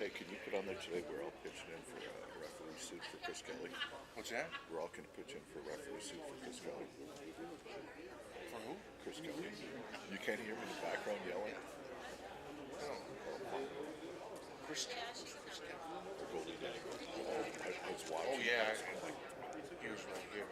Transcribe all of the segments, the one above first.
Hey, can you put on there today? We're all pitching in for a referee suit for Chris Kelly. What's that? We're all going to pitch in for a referee suit for Chris Kelly. For who? Chris Kelly. You can't hear me in the background yelling? No. Chris. The Goldie Day. I was watching. Oh yeah. I'm like, He was right here.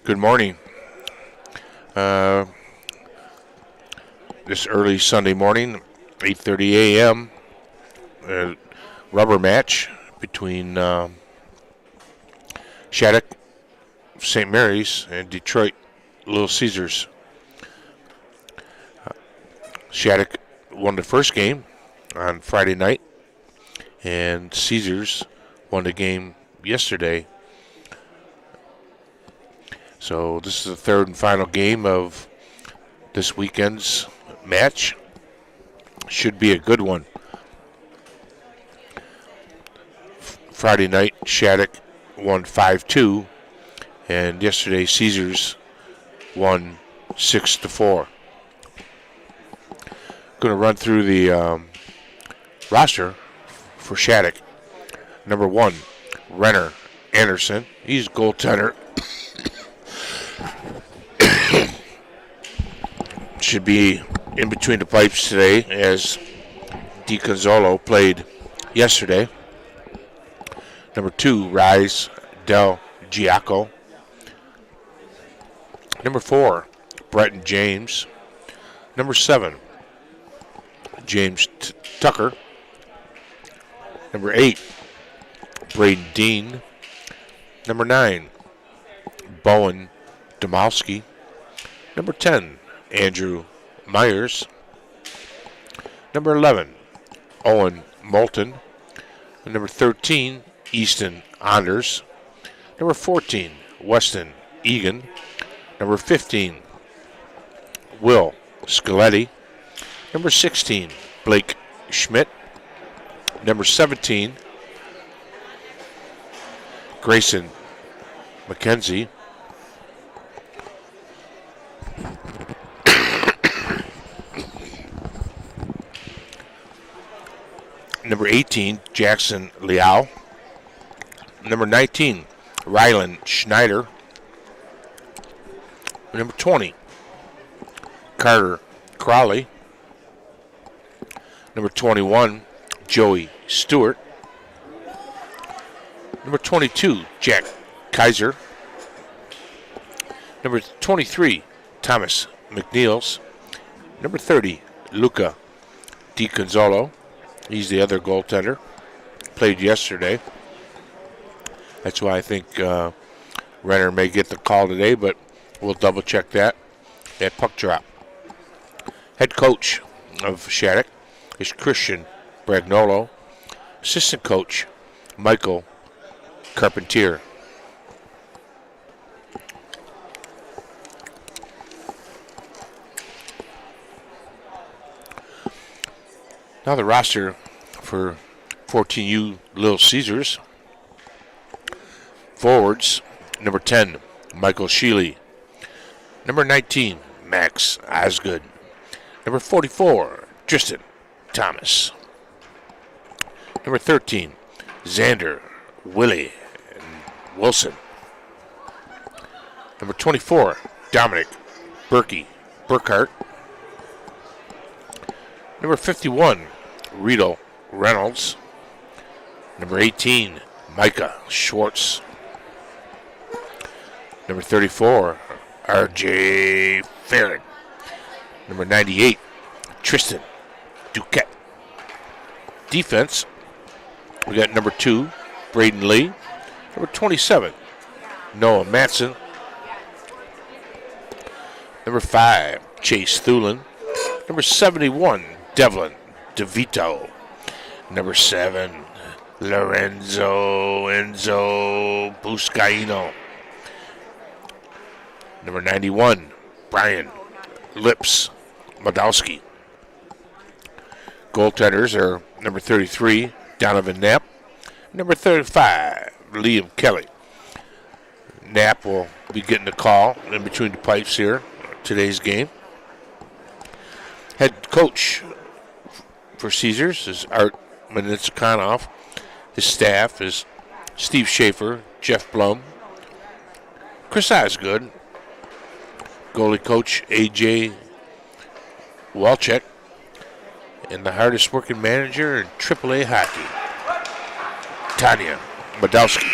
Good morning. This early Sunday morning, 8:30 a.m. Rubber match between Shattuck, St. Mary's, and Detroit Little Caesars. Shattuck won the first game on Friday night, and Caesars won the game yesterday. So this is the third and final game of this weekend's match. Should be a good one. Friday night, Shattuck won 5-2, and yesterday Caesars won 6-4. Going to run through the roster for Shattuck. Number 1, Renner Anderson. He's goaltender. Should be in between the pipes today, as DiConzolo played yesterday. Number 2, Rise Del Giaco. Number 4, Breton James. Number 7, James Tucker. Number 8, Braden Dean. Number 9, Bowen Domowski. Number 10, Andrew Myers. Number 11, Owen Moulton. And number 13, Easton Anders. Number 14, Weston Egan. Number 15, Will Scaletti. Number 16, Blake Schmidt. Number 17, Grayson McKenzie. Number 18, Jackson Liao. Number 19, Rylan Schneider. Number 20, Carter Crowley. Number 21, Joey Stewart. Number 22, Jack Kaiser. Number 23, Thomas McNeils. Number 30, Luca DiConzolo. He's the other goaltender. Played yesterday. That's why I think Renner may get the call today, but we'll double check that at puck drop. Head coach of Shattuck is Christian Bragnolo. Assistant coach, Michael Carpentier. Now the roster for 14U Little Caesars. Forwards, number 10, Michael Sheely. Number 19, Max Osgood. Number 44, Tristan Thomas. Number 13, Xander Willie Wilson. Number 24, Dominic Burkhart. Number 51, Rito Reynolds. Number 18, Micah Schwartz. Number 34, R.J. Farron. Number 98, Tristan Duquette. Defense, we got number 2, Braden Lee. Number 27, Noah Matson. Number 5, Chase Thulin. Number 71, Devlin DeVito. Number 7, Lorenzo Enzo Buscaino. Number 91, Brian Lips Modowski. Goaltenders are number 33, Donovan Knapp. Number 35, Liam Kelly. Knapp will be getting the call in between the pipes here today's game. Head coach for Caesars is Art Manitsakanov. His staff is Steve Schaefer, Jeff Blum, Chris Osgood, goalie coach A.J. Walchek, and the hardest working manager in AAA hockey, Tanya Modowski.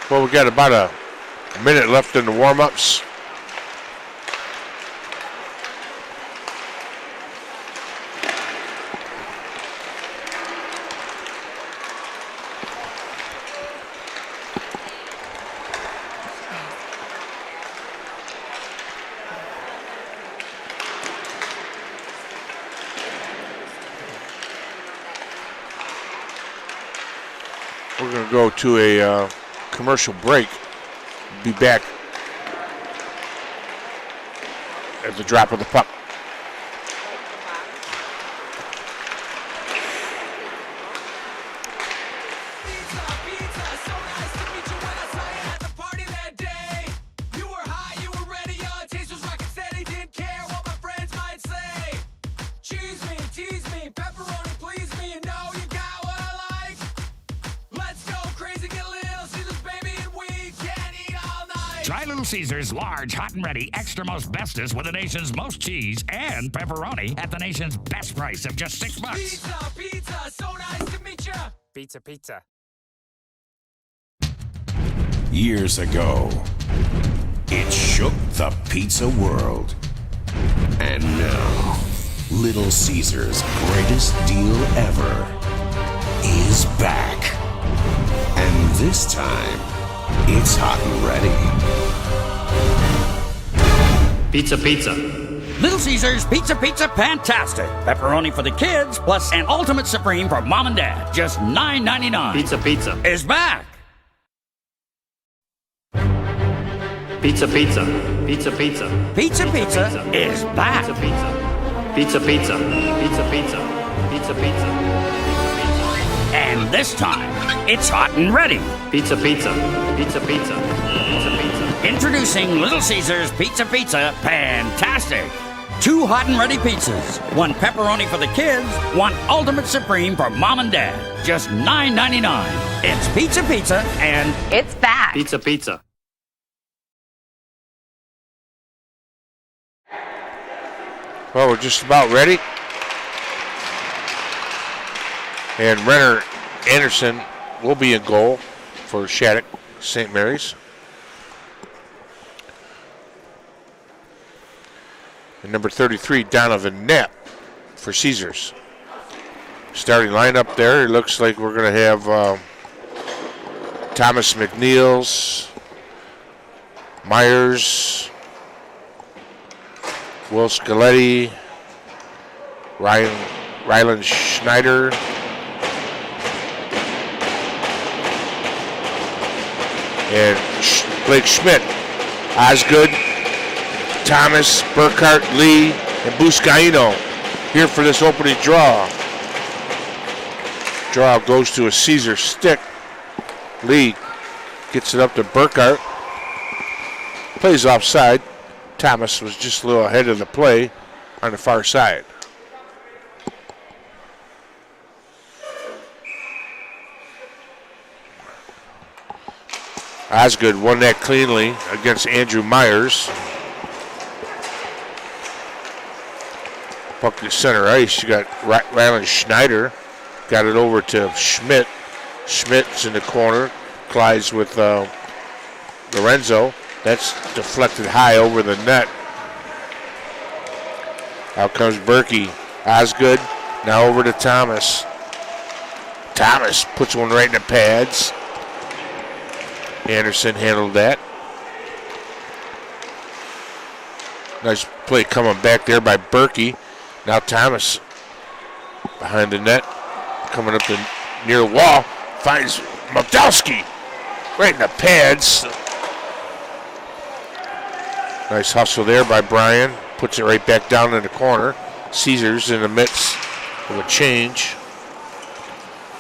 Well, we got about a minute left in the warm-ups. We're going to go to a commercial break. Be back at the drop of the puck. Try Little Caesars large, hot and ready, extra most bestest with the nation's most cheese and pepperoni at the nation's best price of just $6. Pizza, pizza, so nice to meet you. Pizza, pizza. Years ago, it shook the pizza world. And now, Little Caesars' greatest deal ever is back. And this time, it's hot and ready. Pizza, pizza. Little Caesars Pizza Pizza Fantastic. Pepperoni for the kids, plus an ultimate supreme for mom and dad. Just $9.99. Pizza, pizza. Is back. Pizza, pizza. Pizza, pizza. Pizza Pizza is back. Pizza, pizza. Pizza, pizza. Pizza, pizza. Pizza, pizza. And this time, it's hot and ready. Pizza, pizza. Pizza, pizza. Pizza, pizza. Introducing Little Caesars Pizza Pizza Fantastic. 2 hot and ready pizzas. 1 pepperoni for the kids, 1 ultimate supreme for mom and dad. Just $9.99. It's Pizza Pizza and it's back. Pizza, pizza. Well, we're just about ready. And Renner Anderson will be in goal for Shattuck St. Mary's. And number 33, Donovan Knapp for Caesars. Starting lineup there, it looks like we're going to have Thomas McNeils, Myers, Will Scaletti, Ryland Schneider, and Blake Schmidt, Osgood, Thomas, Burkhart, Lee, and Buscaino here for this opening draw. Draw goes to a Caesar stick. Lee gets it up to Burkhart. Plays offside. Thomas was just a little ahead of the play on the far side. Osgood won that cleanly against Andrew Myers. Puck to center ice. You got Ryland Schneider. Got it over to Schmidt. Schmidt's in the corner. Collides with Lorenzo. That's deflected high over the net. Out comes Berkey. Osgood. Now over to Thomas. Thomas puts one right in the pads. Anderson handled that. Nice play coming back there by Berkey. Now Thomas behind the net. Coming up the near wall. Finds Moldowski right in the pads. Nice hustle there by Brian. Puts it right back down in the corner. Caesars in the midst of a change.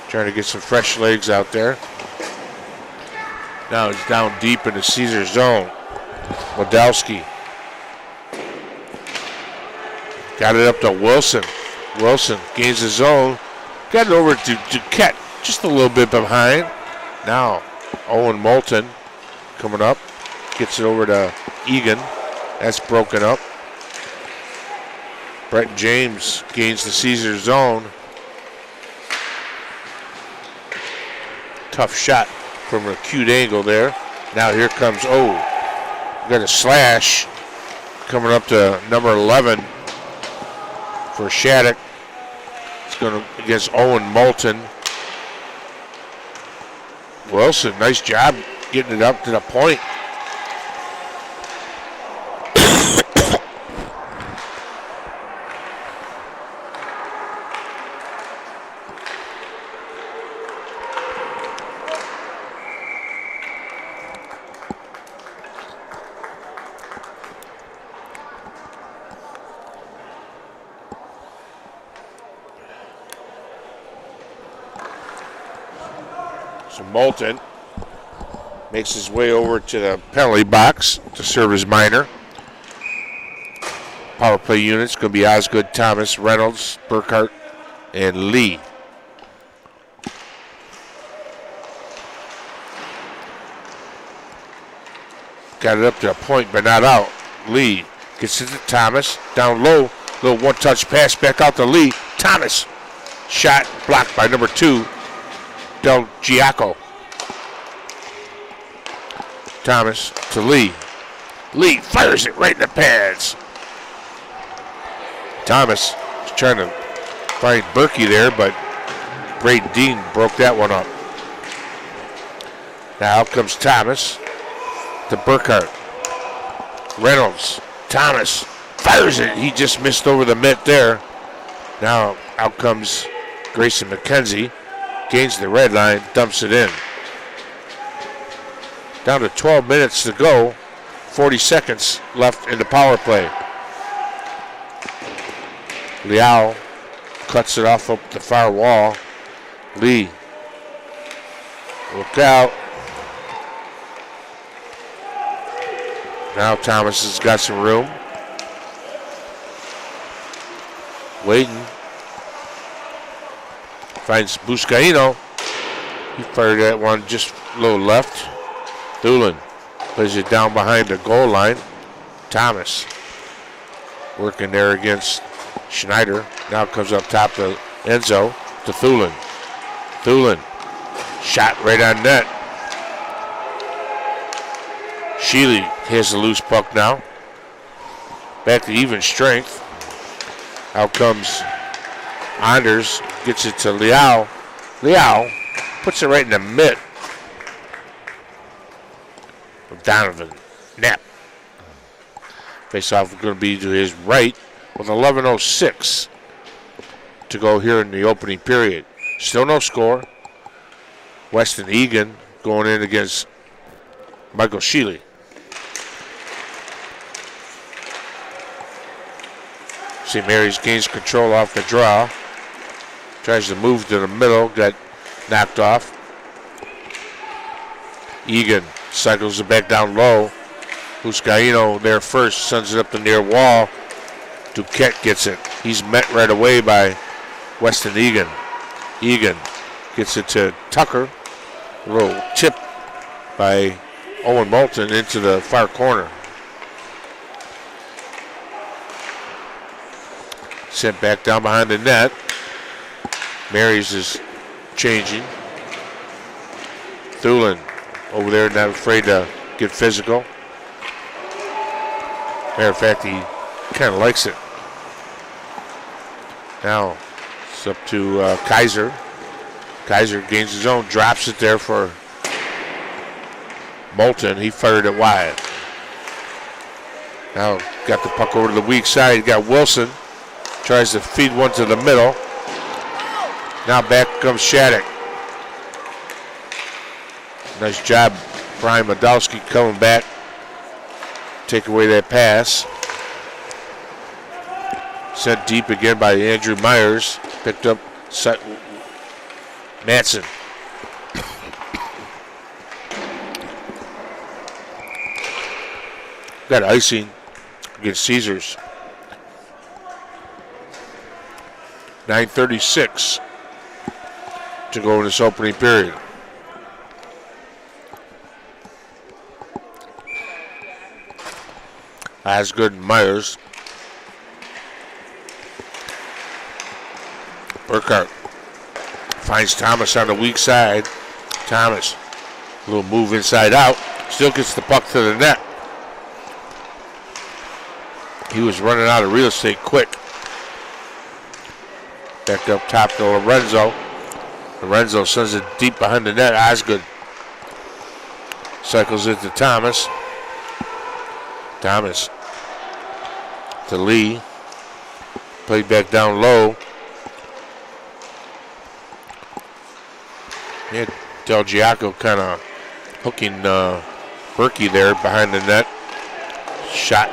Trying to get some fresh legs out there. Now he's down deep in the Caesar zone. Moldowski. Got it up to Wilson. Wilson gains the zone. Got it over to Duquette. Just a little bit behind. Now Owen Moulton coming up. Gets it over to Egan. That's broken up. Brett James gains the Caesar zone. Tough shot from an acute angle there. Now here comes, got a slash coming up to number 11 for Shattuck. It's going to against Owen Moulton. Wilson, nice job getting it up to the point. So Moulton makes his way over to the penalty box to serve his minor. Power play units going to be Osgood, Thomas, Reynolds, Burkhart, and Lee. Got it up to a point, but not out. Lee gets it to Thomas, down low. Little one-touch pass back out to Lee. Thomas, shot blocked by number 2, Del Giaco. Thomas to Lee. Lee fires it right in the pads. Thomas is trying to find Berkey there, but Braden Dean broke that one up. Now out comes Thomas to Burkhart. Reynolds. Thomas fires it. He just missed over the mitt there. Now out comes Grayson McKenzie. Gains the red line, dumps it in. Down to 12 minutes to go. 40 seconds left in the power play. Liao cuts it off up the far wall. Lee. Look out. Now Thomas has got some room. Waiting. Finds Buscaino. He fired that one just a little left. Thulin plays it down behind the goal line. Thomas working there against Schneider. Now comes up top to Enzo to Thulin. Thulin shot right on net. Sheely has the loose puck now. Back to even strength. Out comes Anders, gets it to Liao. Liao puts it right in the mitt of Donovan Knapp. Face-off is going to be to his right with 11:06 to go here in the opening period. Still no score. Weston Egan going in against Michael Sheely. St. Mary's gains control off the draw. Tries to move to the middle, got knocked off. Egan cycles it back down low. Buscaino there first, sends it up the near wall. Duquette gets it. He's met right away by Weston Egan. Egan gets it to Tucker. A little tip by Owen Moulton into the far corner. Sent back down behind the net. Marys is changing. Thulin over there, not afraid to get physical. Matter of fact, he kind of likes it. Now it's up to Kaiser. Kaiser gains his own, drops it there for Moulton. He fired it wide. Now got the puck over to the weak side. Got Wilson. Tries to feed one to the middle. Now back comes Shattuck. Nice job, Brian Madowski coming back. Take away that pass. Sent deep again by Andrew Myers. Picked up Matson. Got icing against Caesars. 9:36 to go in this opening period. Osgood and Myers. Burkhart finds Thomas on the weak side. Thomas, a little move inside out. Still gets the puck to the net. He was running out of real estate quick. Back up top to Lorenzo. Lorenzo sends it deep behind the net. Osgood cycles it to Thomas. Thomas to Lee. Played back down low. Yeah, Del Giaco kind of hooking Berkey there behind the net. Shot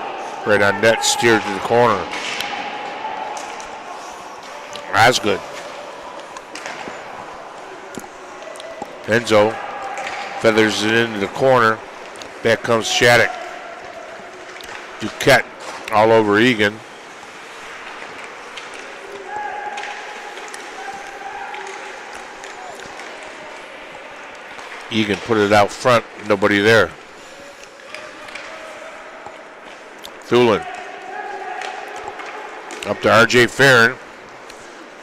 right on net, steered to the corner. Osgood. Enzo feathers it into the corner. Back comes Shattuck. Duquette all over Egan. Egan put it out front, nobody there. Thulin. Up to R.J. Farron.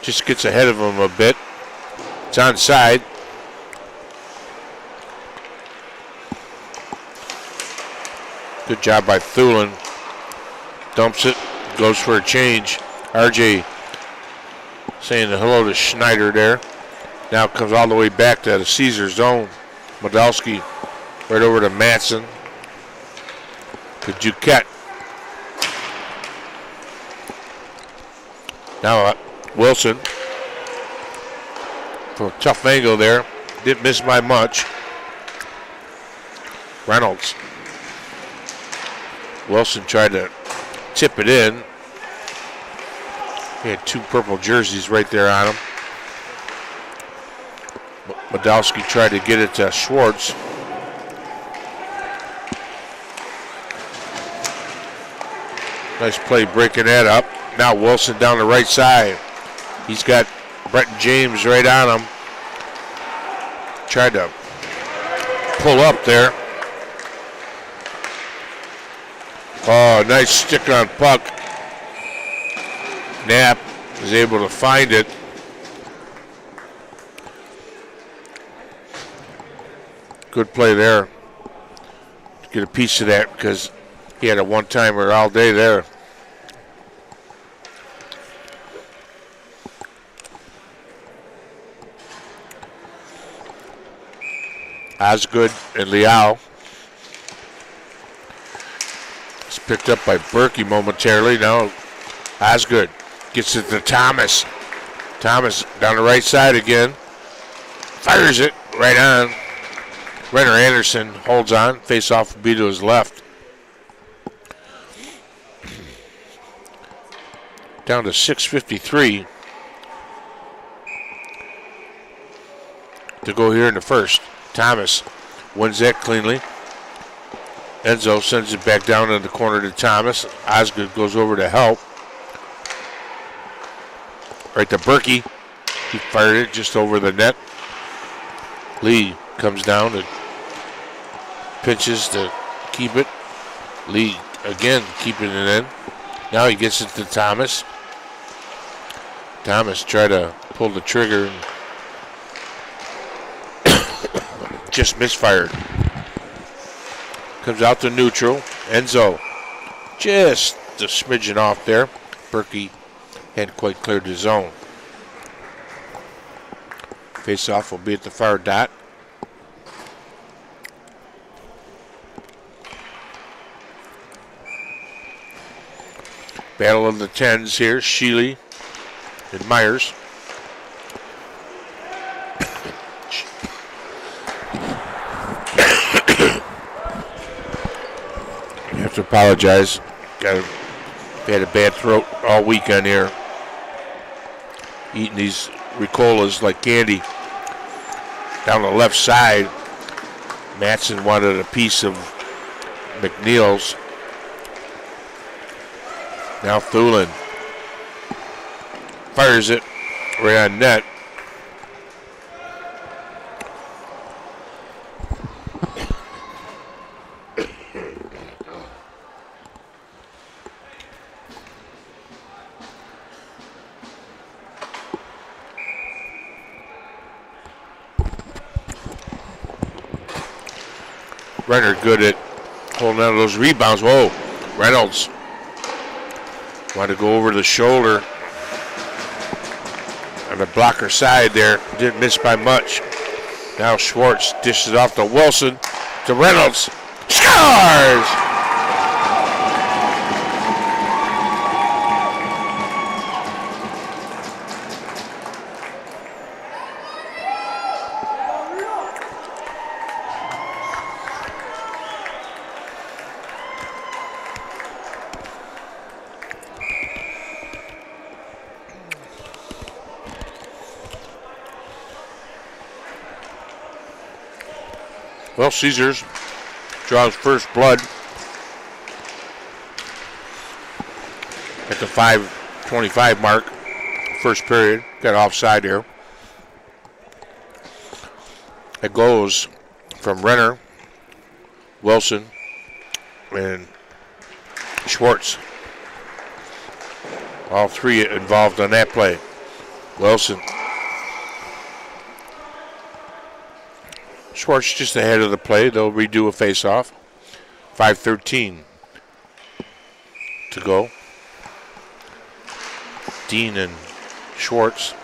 Just gets ahead of him a bit. It's onside. Good job by Thulin. Dumps it, goes for a change. R.J. saying hello to Schneider there. Now comes all the way back to the Caesar zone. Modalski right over to Matson. To Duquette. Now Wilson. For a tough angle there. Didn't miss by much. Reynolds. Wilson tried to tip it in. He had two purple jerseys right there on him. Modalski tried to get it to Schwartz. Nice play breaking that up. Now Wilson down the right side. He's got Bretton James right on him. Tried to pull up there. Oh, nice stick on puck. Knapp is able to find it. Good play there. To get a piece of that because he had a one-timer all day there. Osgood and Liao. It's picked up by Berkey momentarily. Now Osgood gets it to Thomas. Thomas down the right side again. Fires it right on. Renner Anderson holds on. Face-off will be to his left. Down to 6:53 to go here in the first. Thomas wins that cleanly. Enzo sends it back down in the corner to Thomas. Osgood goes over to help. Right to Berkey. He fired it just over the net. Lee comes down and pinches to keep it. Lee again keeping it in. Now he gets it to Thomas. Thomas tried to pull the trigger and just misfired. Comes out to neutral. Enzo just a smidgen off there. Berkey hadn't quite cleared the zone. Face-off will be at the far dot. Battle of the tens here. Sheely and Myers. I have to apologize. Had a bad throat all weekend here. Eating these Ricolas like candy. Down the left side, Matson wanted a piece of McNeil's. Now Thulin fires it right on net. Renner good at holding on to those rebounds. Whoa, Reynolds wanted to go over the shoulder on the blocker side there. Didn't miss by much. Now Schwartz dishes off to Wilson, to Reynolds. Scores! Well, Caesars draws first blood at the 5:25 mark, first period. Got offside here. It goes from Renner, Wilson, and Schwartz. All three involved on that play. Wilson. Schwartz just ahead of the play. They'll redo a face-off. 5:13 to go. Dean and Schwartz.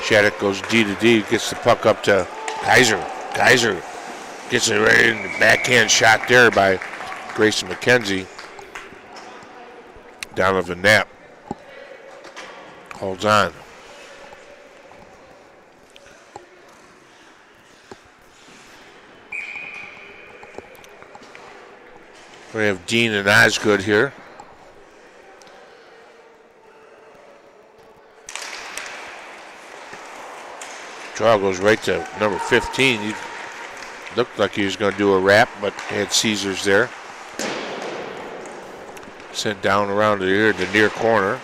Shattuck goes D to D, gets the puck up to Kaiser. Kaiser gets it right in the backhand shot there by Grayson McKenzie. Donovan Knapp holds on. We have Dean and Osgood here. Draw goes right to number 15. He looked like he was going to do a wrap, but had Caesars there. Sent down around the near corner.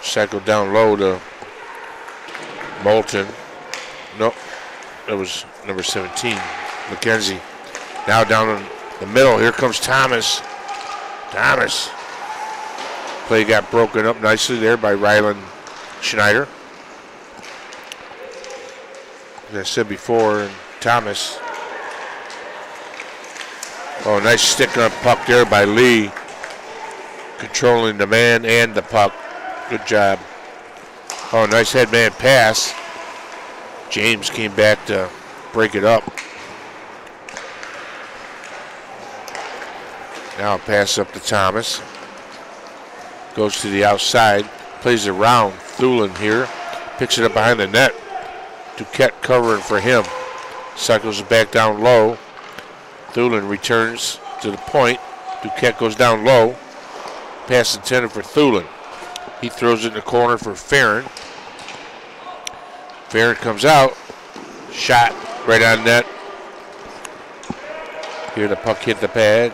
Cycled down low to Moulton. Nope, that was number 17, McKenzie. Now down in the middle, here comes Thomas. Thomas. Play got broken up nicely there by Ryland Schneider. As I said before, and Thomas. Oh, nice stick on puck there by Lee. Controlling the man and the puck. Good job. Oh, nice headman pass. James came back to break it up. Now pass up to Thomas. Goes to the outside. Plays around. Thulin here. Picks it up behind the net. Duquette covering for him. Cycles it back down low. Thulin returns to the point. Duquette goes down low. Pass intended for Thulin. He throws it in the corner for Farron. Farron comes out. Shot right on net. Here the puck hit the pad.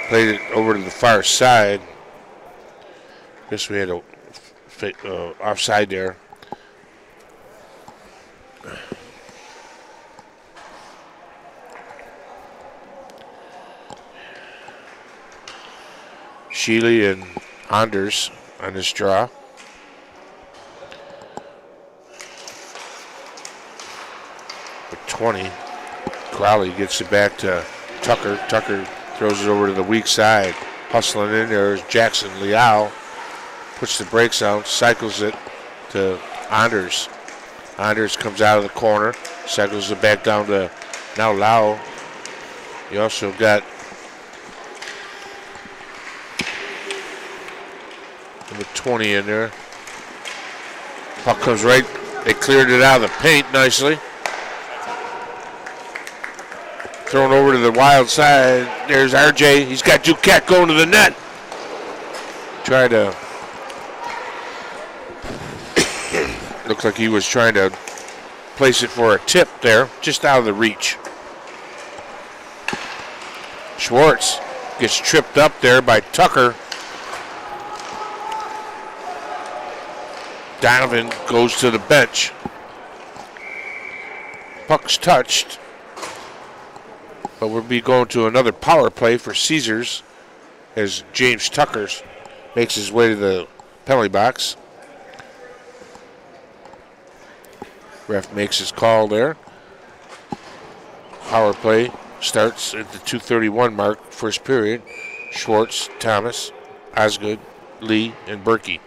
Played it over to the far side. Guess we had a offside there. Sheely and Anders on this draw. For 20. Crowley gets it back to Tucker. Tucker throws it over to the weak side. Hustling in there is Jackson Liao. Puts the brakes on, cycles it to Anders. Anders comes out of the corner, cycles it back down to now Lau. You also got number 20 in there. Puck comes right. They cleared it out of the paint nicely. Thrown over to the wild side. There's RJ. He's got Duquette going to the net. Try to. Looks like he was trying to place it for a tip there, just out of the reach. Schwartz gets tripped up there by Tucker. Donovan goes to the bench. Puck's touched. But we'll be going to another power play for Caesars as James Tucker makes his way to the penalty box. Ref makes his call there. Power play starts at the 2:31 mark, first period. Schwartz, Thomas, Osgood, Lee, and Berkey.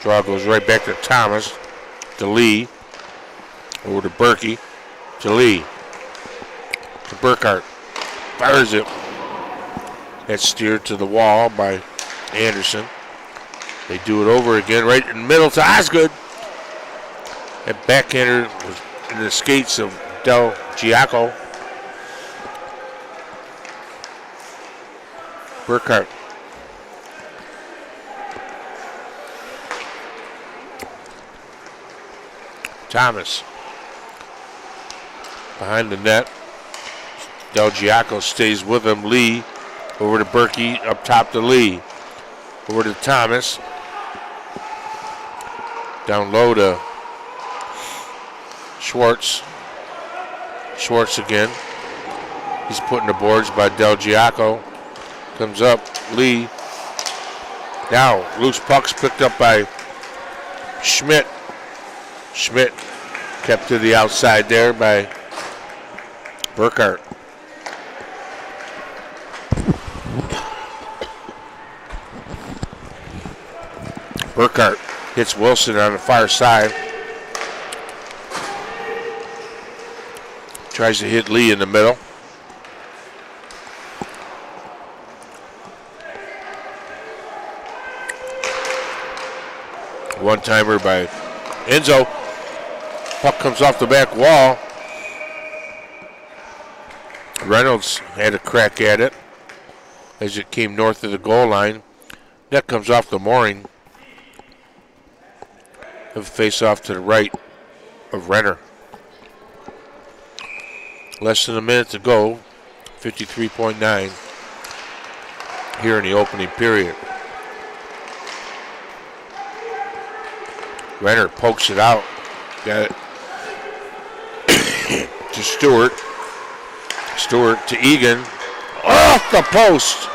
Draw goes right back to Thomas, to Lee, over to Berkey, to Lee, to Burkhart. Fires it. That's steered to the wall by Anderson. They do it over again, right in the middle to Osgood. That backhander was in the skates of Del Giaco. Burkhart. Thomas. Behind the net. Del Giaco stays with him. Lee over to Berkey, up top to Lee. Over to Thomas. Down low to Schwartz. Schwartz again. He's put in the boards by Del Giaco. Comes up. Lee. Now, loose puck's picked up by Schmidt. Schmidt kept to the outside there by Burkhart. Burkhart hits Wilson on the far side. Tries to hit Lee in the middle. One-timer by Enzo. Puck comes off the back wall. Reynolds had a crack at it as it came north of the goal line. That comes off the mooring. Have a face-off to the right of Renner. Less than a minute to go. 53.9 here in the opening period. Renner pokes it out. Got it to Stewart. Stewart to Egan. Off the post.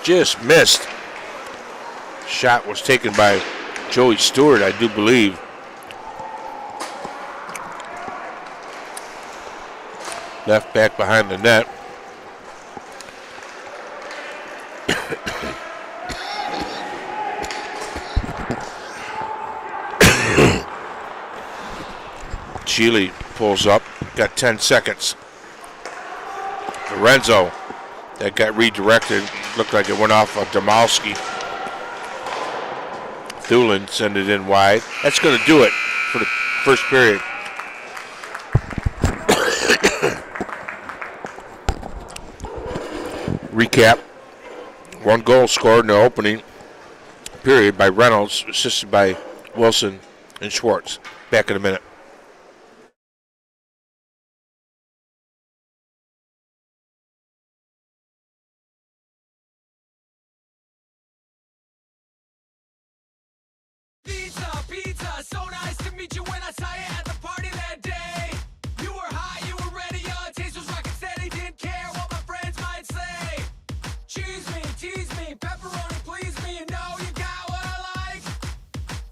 Just missed. Shot was taken by Joey Stewart, I do believe. Left back behind the net. Sheely pulls up, got 10 seconds. Lorenzo, that got redirected, looked like it went off of Domowski. Thulin sent it in wide. That's going to do it for the first period. Recap. One goal scored in the opening period by Reynolds, assisted by Wilson and Schwartz. Back in a minute. Pizza, pizza, so nice to meet you when I saw you at the party that day. You were high, you were ready, your taste was rockin' steady, didn't care what my friends might say. Cheese me, tease me, pepperoni please me, you know you got what I like.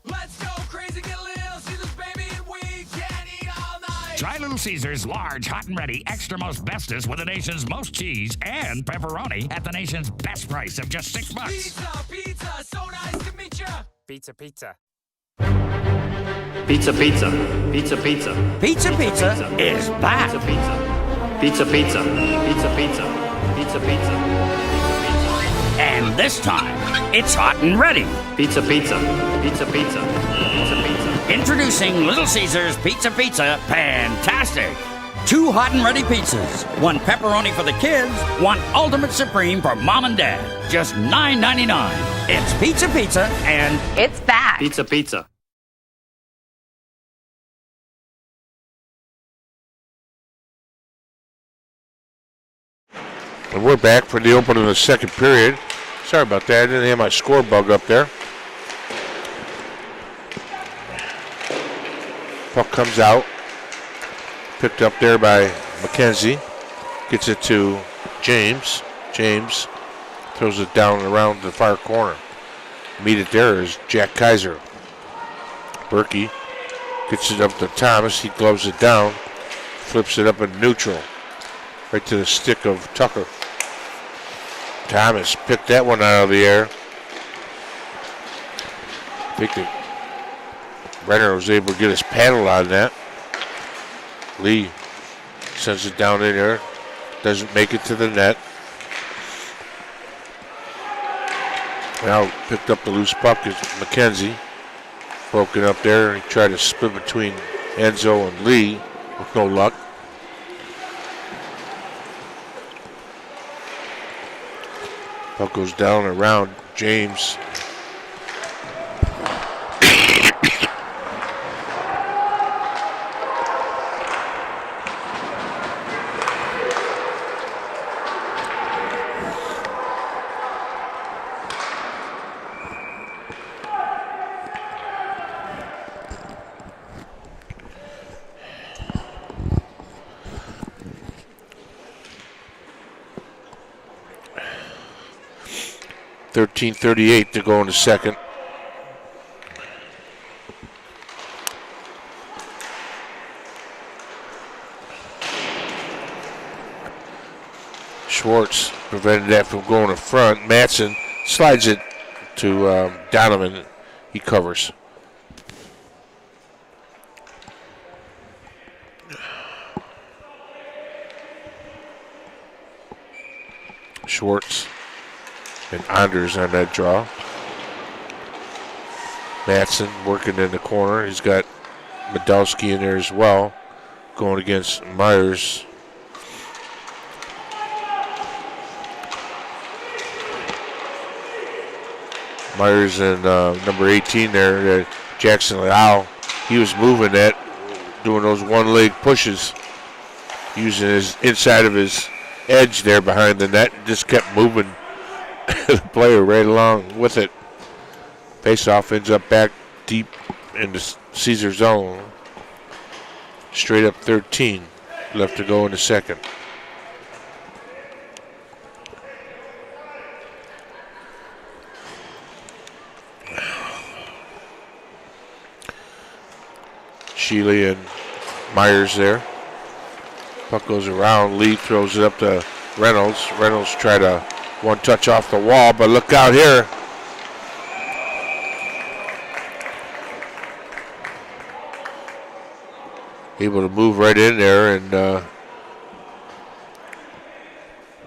Let's go crazy, get Little Caesars, baby, and we can eat all night. Try Little Caesars large, hot and ready, extra most bestest with the nation's most cheese and pepperoni at the nation's best price of just $6. Pizza, pizza, so nice to meet you. Pizza, pizza. Pizza, pizza. Pizza, pizza. Pizza Pizza is back. Pizza, pizza. Pizza, pizza. Pizza, pizza. Pizza, pizza. And this time, it's hot and ready. Pizza, pizza. Pizza, pizza. Pizza, pizza. Introducing Little Caesars Pizza Pizza Fantastic. 2 hot and ready pizzas. 1 pepperoni for the kids, 1 ultimate supreme for mom and dad. Just $9.99. It's Pizza Pizza and It's back. Pizza, pizza. And we're back for the opening of the second period. Sorry about that, I didn't have my score bug up there. Puck comes out. Picked up there by McKenzie. Gets it to James. James throws it down around the far corner. Meet it there is Jack Kaiser. Berkey gets it up to Thomas. He gloves it down. Flips it up in neutral. Right to the stick of Tucker. Thomas picked that one out of the air. I think that Renner was able to get his paddle on that. Lee sends it down in there. Doesn't make it to the net. Now picked up the loose puck is McKenzie. Broken up there. He tried to split between Enzo and Lee with no luck. Puck goes down and around James. .38 to go in the second. Schwartz prevented that from going in front. Mattson slides it to Donovan. He covers. Schwartz and Anders on that draw. Mattson working in the corner. He's got Medowski in there as well, going against Myers. Myers and number 18 there, Jackson Lau. He was moving that, doing those one-leg pushes, using his inside of his edge there behind the net. Just kept moving the player right along with it. Face-off ends up back deep in the Caesar zone. Straight up 13 left to go in the second. Shealy and Myers there. Puck goes around. Lee throws it up to Reynolds. Reynolds tried to one touch off the wall, but look out here. Able to move right in there, and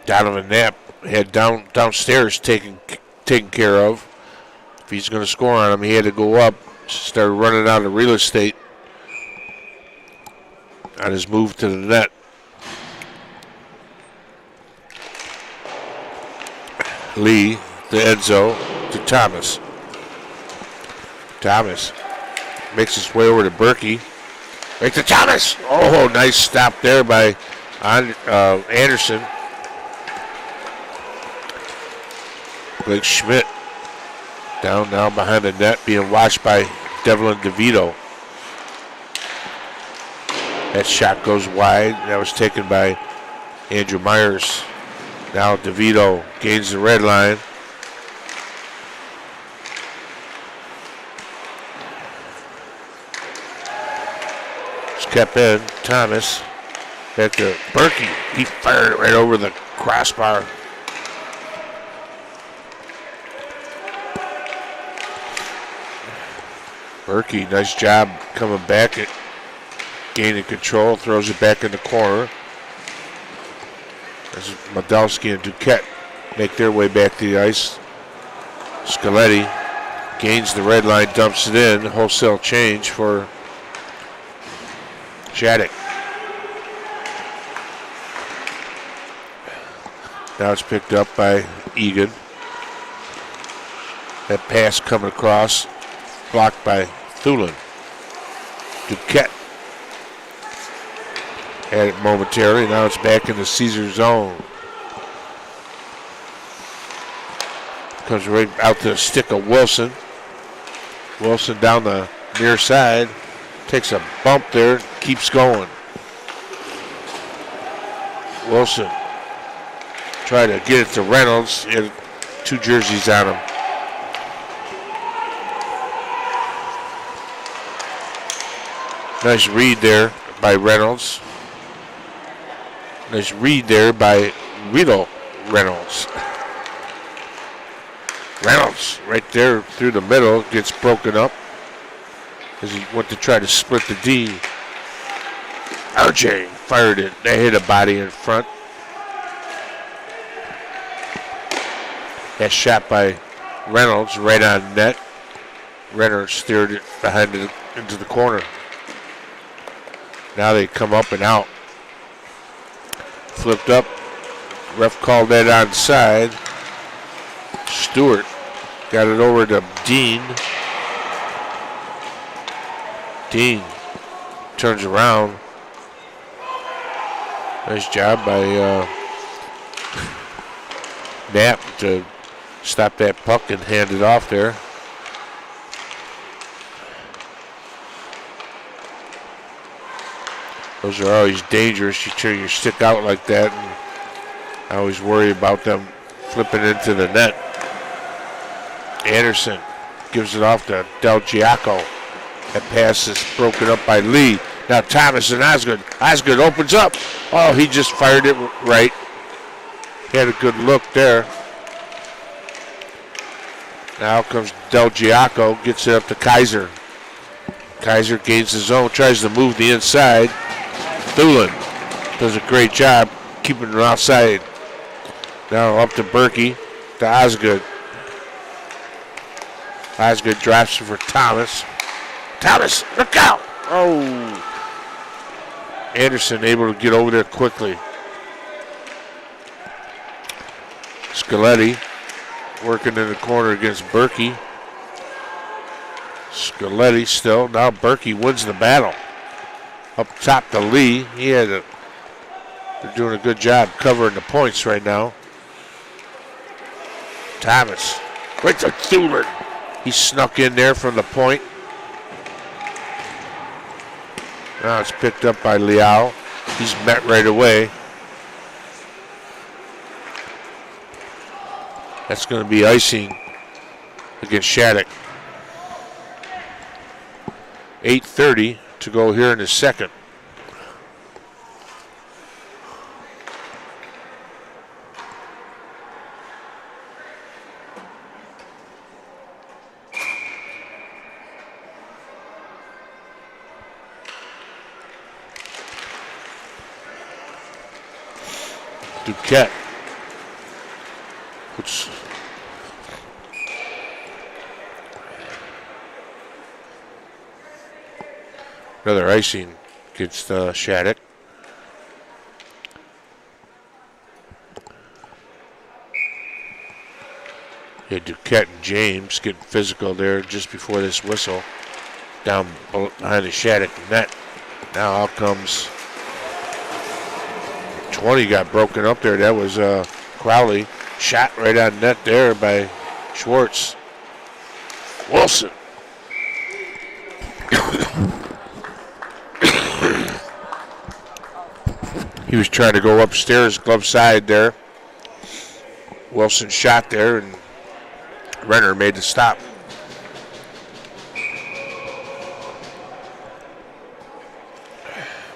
Donovan Knapp had downstairs taken care of. If he's going to score on him, he had to go up. Started running out of real estate on his move to the net. Lee to Enzo to Thomas. Thomas makes his way over to Berkey. Right to Thomas. Oh, nice stop there by Anderson. Blake Schmidt down now behind the net, being watched by Devlin DeVito. That shot goes wide. That was taken by Andrew Myers. Now DeVito gains the red line. It's kept in. Thomas back to Berkey. He fired it right over the crossbar. Berkey, nice job coming back at gaining control, throws it back in the corner. As Medowski and Duquette make their way back to the ice. Scaletti gains the red line, dumps it in. Wholesale change for Shattuck. Now it's picked up by Egan. That pass coming across, blocked by Thulin. Duquette had it momentarily. Now it's back in the Caesar zone. Comes right out to the stick of Wilson. Wilson down the near side. Takes a bump there. Keeps going. Wilson try to get it to Reynolds. He had 2 jerseys on him. Nice read there by Reynolds. Nice read there by Riddle Reynolds. Reynolds right there through the middle gets broken up as he went to try to split the D. RJ fired it. They hit a body in front. That shot by Reynolds right on net. Reynolds steered it behind it into the corner. Now they come up and out. Flipped up. Ref called that onside. Stewart got it over to Dean. Dean turns around. Nice job by Knapp to stop that puck and hand it off there. Those are always dangerous. You turn your stick out like that, and I always worry about them flipping into the net. Anderson gives it off to Del Giaco. That pass is broken up by Lee. Now Thomas and Osgood. Osgood opens up. Oh, he just fired it right. He had a good look there. Now comes Del Giaco, gets it up to Kaiser. Kaiser gains his own, tries to move the inside. Thulin does a great job keeping it outside. Now up to Berkey, to Osgood. Osgood drops it for Thomas. Thomas, look out! Oh! Anderson able to get over there quickly. Scaletti working in the corner against Berkey. Scaletti still. Now Berkey wins the battle. Up top to Lee. They're doing a good job covering the points right now. Thomas. Right to Thulin. He snuck in there from the point. Now it's picked up by Liao. He's met right away. That's going to be icing against Shattuck. 8:30 to go here in the second. Duquette. Another icing against Shattuck. Yeah, Duquette and James getting physical there just before this whistle. Down behind the Shattuck net. Now out comes 20 got broken up there. That was Crowley. Shot right on net there by Schwartz. Wilson. He was trying to go upstairs, glove side there. Wilson shot there, and Renner made the stop.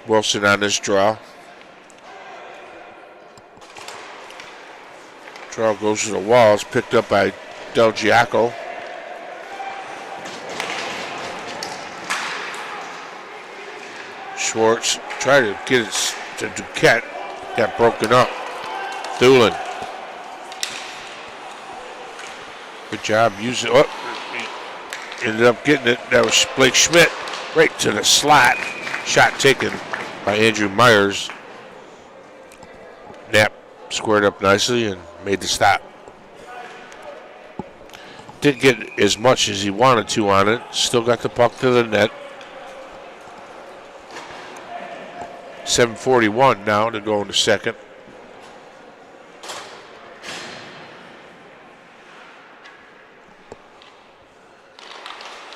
Wilson on this draw. Draw goes to the walls, picked up by Del Giaco. Schwartz tried to get it to Duquette, got broken up. Thulin. Good job using it. Oh, ended up getting it. That was Blake Schmidt right to the slot. Shot taken by Andrew Myers. Knapp squared up nicely and made the stop. Didn't get as much as he wanted to on it. Still got the puck to the net. 7:41 now to go in the second.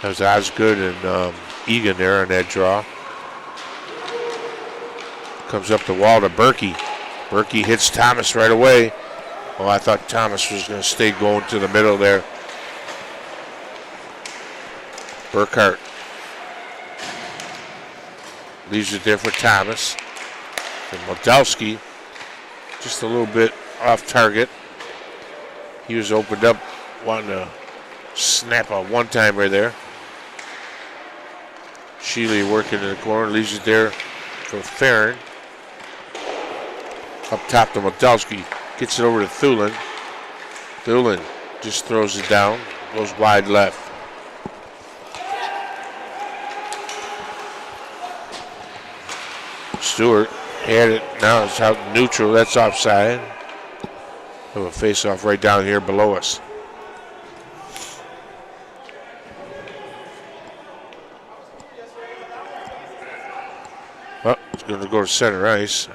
That was Osgood and Egan there on that draw. Comes up the wall to Berkey. Berkey hits Thomas right away. Oh, I thought Thomas was going to stay going to the middle there. Burkhart leaves it there for Thomas. And Moldowski just a little bit off target. He was opened up, wanting to snap a one-timer there. Sheely working in the corner, leaves it there for Farron. Up top to Moldowski, gets it over to Thulin. Thulin just throws it down, goes wide left. Stewart had it, now it's out neutral, that's offside. Have a face-off right down here below us. Oh, it's going to go to center ice.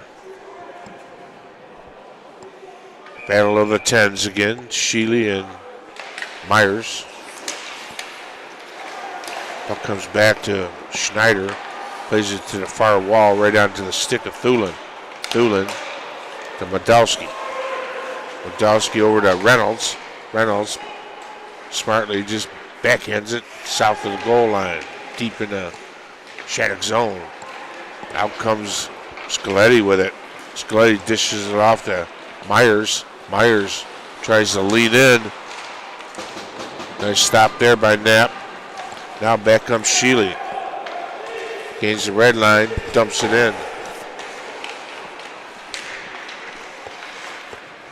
Battle of the 10s again, Sheely and Myers. Puck comes back to Schneider. Plays it to the far wall, right onto the stick of Thulin. Thulin to Modowski. Modowski over to Reynolds. Reynolds smartly just backhands it south of the goal line, deep in the Shattuck zone. Out comes Scaletti with it. Scaletti dishes it off to Myers. Myers tries to lean in. Nice stop there by Knapp. Now back comes Sheely. Gains the red line, dumps it in.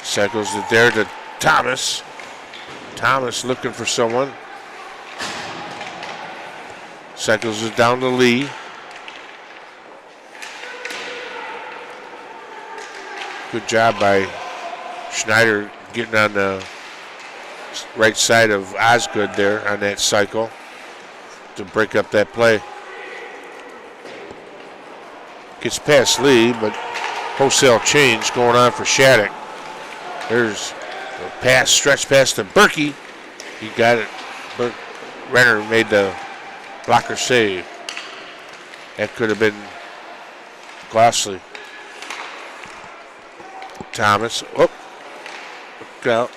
Cycles it there to Thomas. Thomas looking for someone. Cycles it down to Lee. Good job by Schneider getting on the right side of Osgood there on that cycle to break up that play. Gets past Lee, but wholesale change going on for Shattuck. There's a pass, stretch pass to Berkey. He got it. Renner made the blocker save. That could have been costly. Thomas, look out.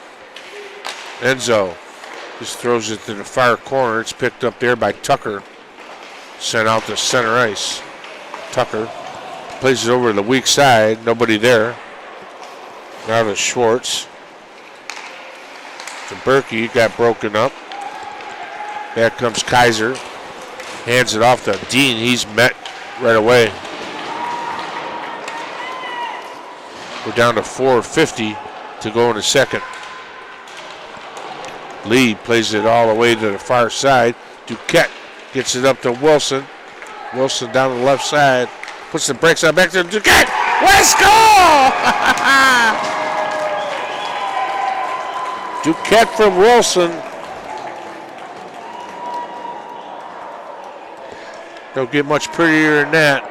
Enzo just throws it to the far corner. It's picked up there by Tucker. Sent out to center ice. Tucker plays it over to the weak side. Nobody there. Now to Schwartz. To Berkey, got broken up. Back comes Kaiser. Hands it off to Dean. He's met right away. We're down to 4:50 to go in the second. Lee plays it all the way to the far side. Duquette gets it up to Wilson. Wilson down the left side. Puts the brakes on back to Duquette. Let's go! Duquette from Wilson. Don't get much prettier than that.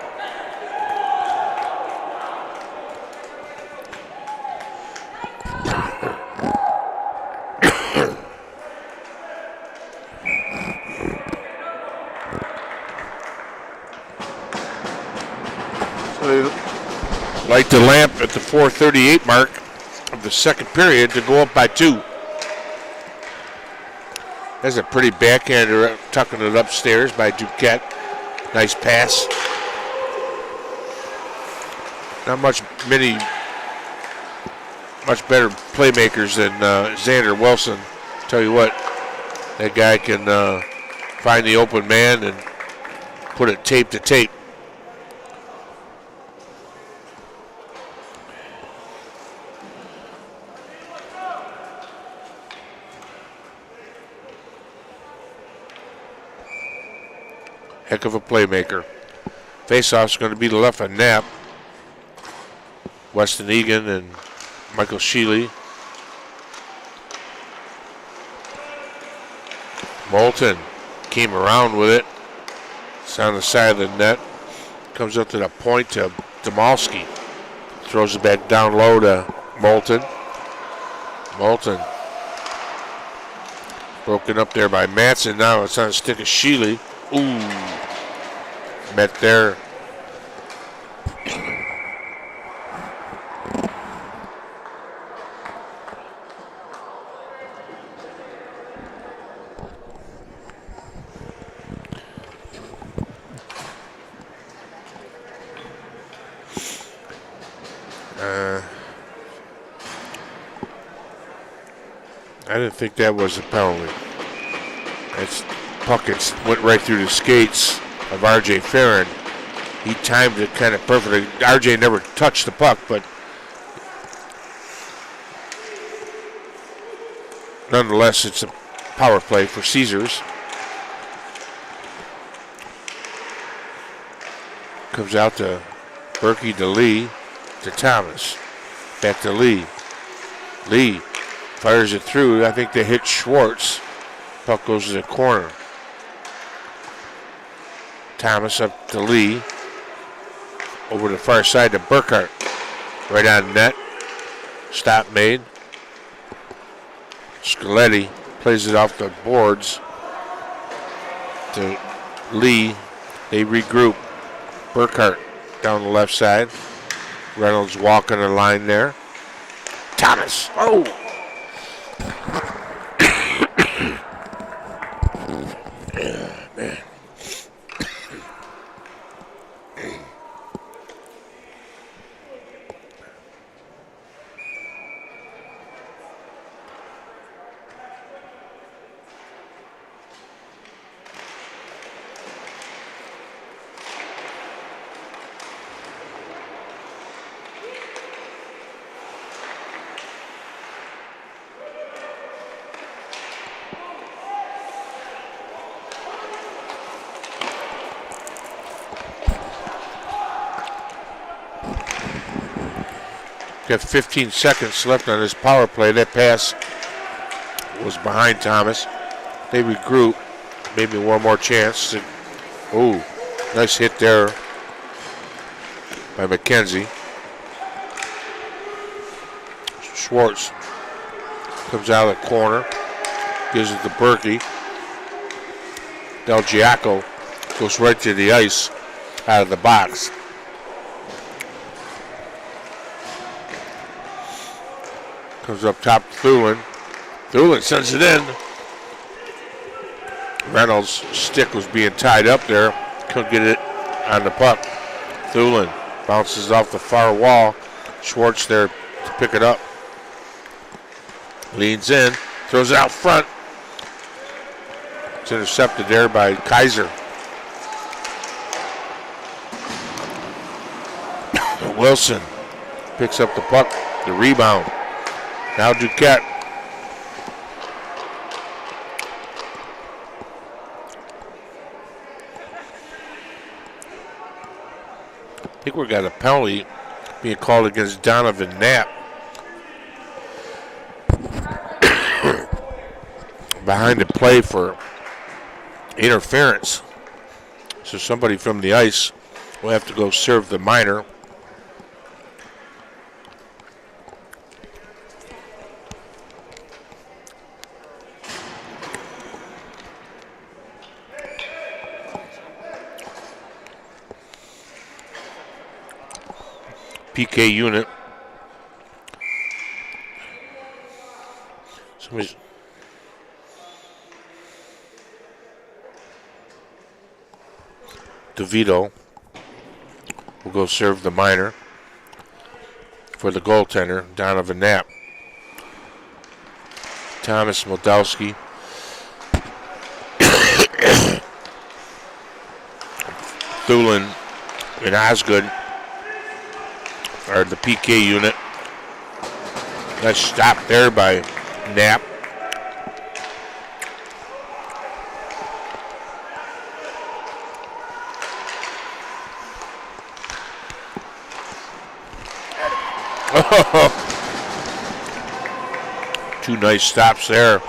Light the lamp at the 4:38 mark of the second period to go up by 2. That's a pretty backhander, tucking it upstairs by Duquette. Nice pass. Not much better playmakers than Xander Wilson. Tell you what, that guy can find the open man and put it tape to tape. Heck of a playmaker. Faceoff's going to be the left of Knapp. Weston Egan and Michael Sheely. Moulton came around with it. It's on the side of the net. Comes up to the point to Demalski. Throws it back down low to Moulton. Moulton. Broken up there by Matson. Now it's on the stick of Sheely. Ooh. Met there. I didn't think that was a penalty. That's Puckett went right through the skates of R.J. Farron. He timed it kind of perfectly. R.J. never touched the puck, but nonetheless, it's a power play for Caesars. Comes out to Berkey, to Lee, to Thomas. Back to Lee. Lee fires it through. I think they hit Schwartz. Puck goes to the corner. Thomas up to Lee. Over the far side to Burkhart. Right on net. Stop made. Scaletti plays it off the boards to Lee. They regroup. Burkhart down the left side. Reynolds walking the line there. Thomas. Oh! Man. Got 15 seconds left on this power play. That pass was behind Thomas. They regroup. Maybe one more chance. Oh, nice hit there by McKenzie. Schwartz comes out of the corner. Gives it to Berkey. Del Giaco goes right to the ice out of the box. Comes up top to Thulin. Thulin sends it in. Reynolds' stick was being tied up there. Couldn't get it on the puck. Thulin bounces off the far wall. Schwartz there to pick it up. Leans in. Throws it out front. It's intercepted there by Kaiser. Wilson picks up the puck. The rebound. Now Duquette. I think we got a penalty being called against Donovan Knapp. Behind the play for interference. So somebody from the ice will have to go serve the minor. PK unit. Somebody's DeVito will go serve the minor for the goaltender, Donovan Knapp. Thomas Moldowski. Thulin and Osgood are the PK unit. Nice stop there by Knapp. Two nice stops there.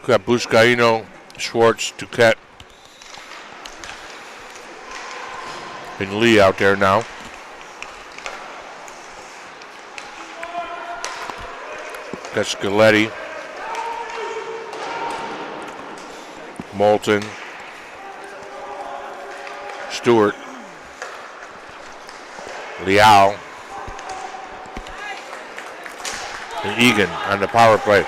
Got Buscaino, Schwartz, Duquette, and Lee out there now. Got Scaletti. Moulton, Stewart, Liao, and Egan on the power play.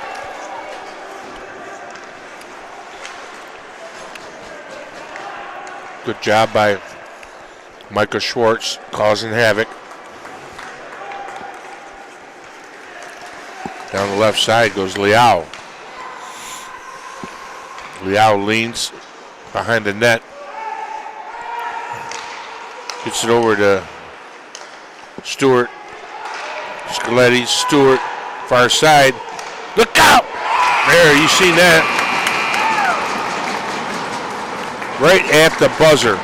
Good job by Micah Schwartz causing havoc. Down the left side goes Liao. Liao leans behind the net. Gets it over to Stewart. Scaletti, Stewart, far side. Look out! There, you seen that. Right at the buzzer.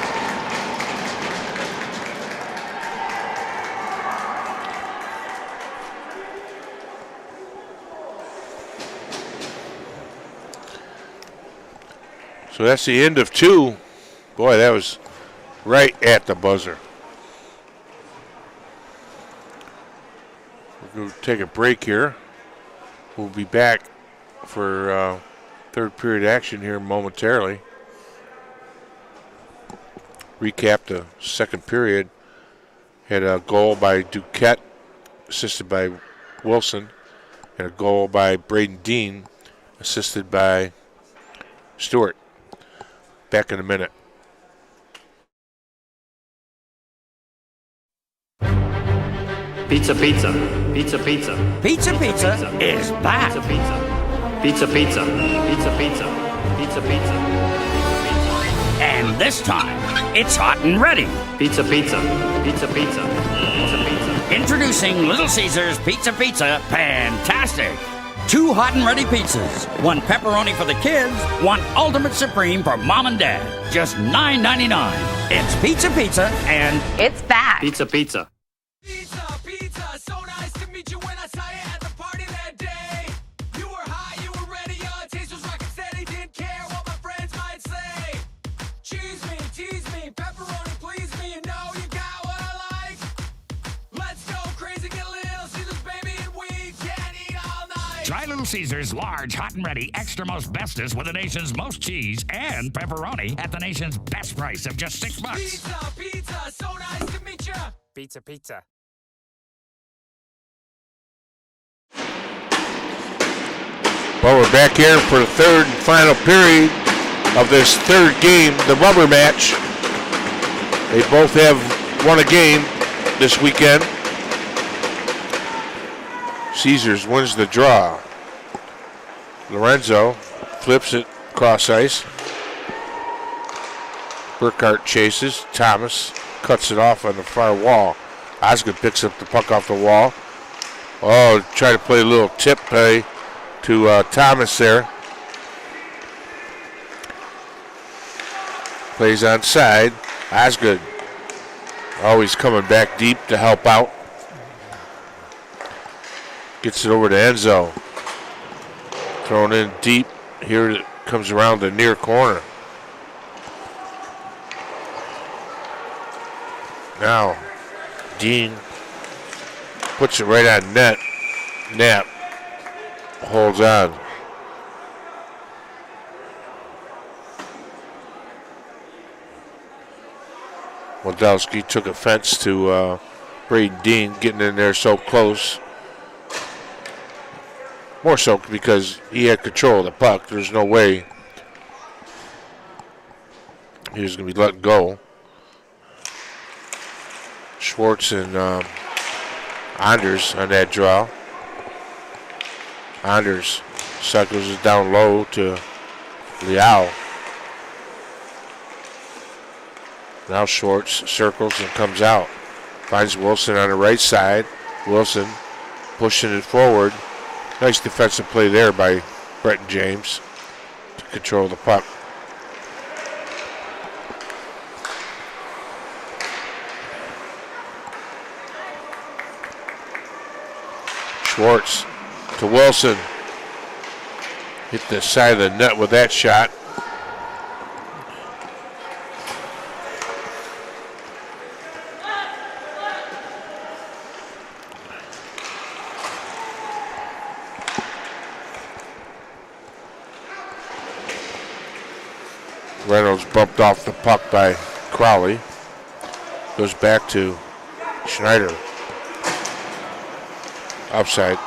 So that's the end of 2. Boy, that was right at the buzzer. We're going to take a break here. We'll be back for third period action here momentarily. Recap the second period. Had a goal by Duquette, assisted by Wilson, and a goal by Braden Dean, assisted by Stewart. Back in a minute. Pizza, pizza, pizza, pizza. Pizza Pizza is back. Pizza, pizza. Pizza, pizza, pizza, pizza. Pizza, pizza. And this time, it's hot and ready. Pizza, pizza. Pizza, pizza. Pizza, pizza. Introducing Little Caesars Pizza Pizza Fantastic. 2 hot and ready pizzas. 1 pepperoni for the kids, 1 ultimate supreme for mom and dad. Just $9.99. It's Pizza Pizza and It's back. Pizza, pizza. Pizza, pizza, so nice to meet you when I saw you at the party that day. You were high, you were ready, your taste was rockin' steady, didn't care what my friends might say. Cheese me, tease me, pepperoni please me, you know you got what I like. Let's go crazy, get Little Caesars, baby, and we can eat all night. Try Little Caesars large, hot and ready, extra most bestest with the nation's most cheese and pepperoni at the nation's best price of just $6. Pizza, pizza, so nice to meet you. Pizza, pizza. Well, we're back here for the third and final period of this third game, the rubber match. They both have won a game this weekend. Caesars wins the draw. Lorenzo flips it cross ice. Burkhart chases. Thomas cuts it off on the far wall. Osgood picks up the puck off the wall. Oh, try to play a little tip play to Thomas there. Plays on side. Osgood always coming back deep to help out. Gets it over to Enzo. Thrown in deep. Here it comes around the near corner. Now, Dean puts it right on net. Knapp holds on. Waldowski took offense to Braden Dean getting in there so close. More so because he had control of the puck. There's no way he was going to be let go. Schwartz and Anders on that draw. Anders cycles it down low to Liao. Now Schwartz circles and comes out. Finds Wilson on the right side. Wilson pushing it forward. Nice defensive play there by Bretton James to control the puck. Schwartz to Wilson. Hit the side of the net with that shot. Reynolds bumped off the puck by Crowley. Goes back to Schneider. Offside.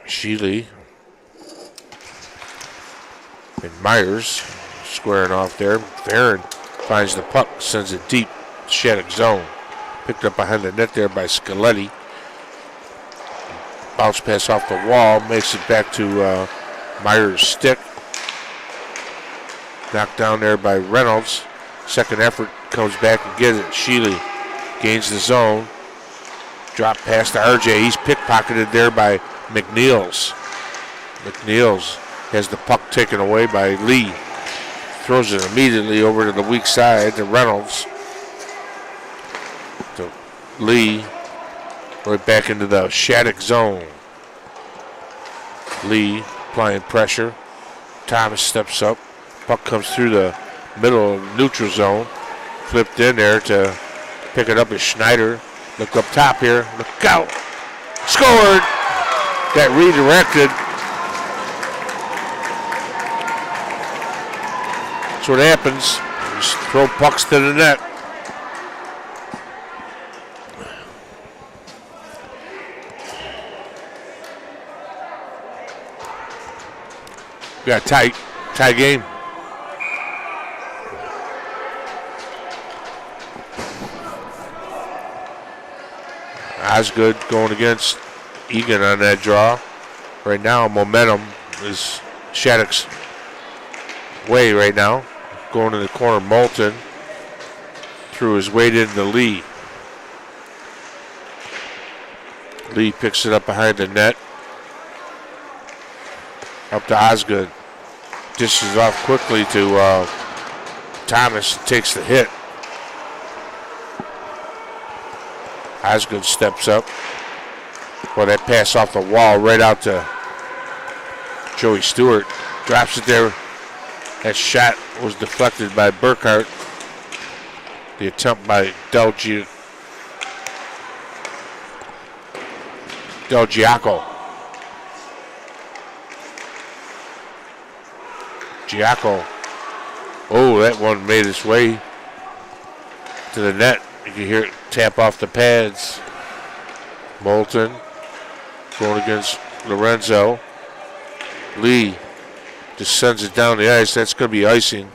Sheely and Myers squaring off there. Farron finds the puck, sends it deep, Shattuck zone. Picked up behind the net there by Scaletti. Bounce pass off the wall, makes it back to Myers' stick. Knocked down there by Reynolds. Second effort, comes back and gets it. Sheely gains the zone. Drop pass to RJ. He's pickpocketed there by McNeils. McNeils has the puck taken away by Lee. Throws it immediately over to the weak side to Reynolds. To Lee. Right back into the Shattuck zone. Lee applying pressure. Thomas steps up. Puck comes through the middle of the neutral zone. Flipped in there to pick it up as Schneider. Look up top here. Look out. Scored. Got redirected. That's what happens. Just throw pucks to the net. We got a tie game. Osgood going against Egan on that draw. Right now, momentum is Shattuck's way right now. Going in the corner, Moulton threw his weight into Lee. Lee picks it up behind the net. Up to Osgood. Dishes off quickly to Thomas. Takes the hit. Osgood steps up. Well, that pass off the wall right out to Joey Stewart. Drops it there. That shot was deflected by Burkhart. The attempt by Del Giaco. Giaco. Oh, that one made its way to the net. You can hear it tap off the pads. Moulton going against Lorenzo. Lee just sends it down the ice. That's going to be icing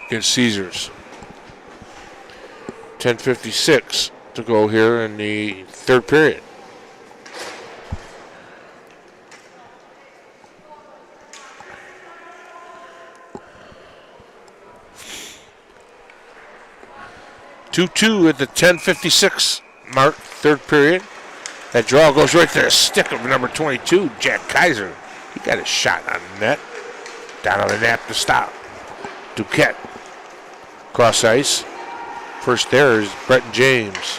against Caesars. 10:56 to go here in the third period. Two at the 10:56 mark, third period. That draw goes right to the stick of number 22, Jack Kaiser. He got a shot on the net. Down on the net to stop. Duquette. Cross ice. First there is Bretton James.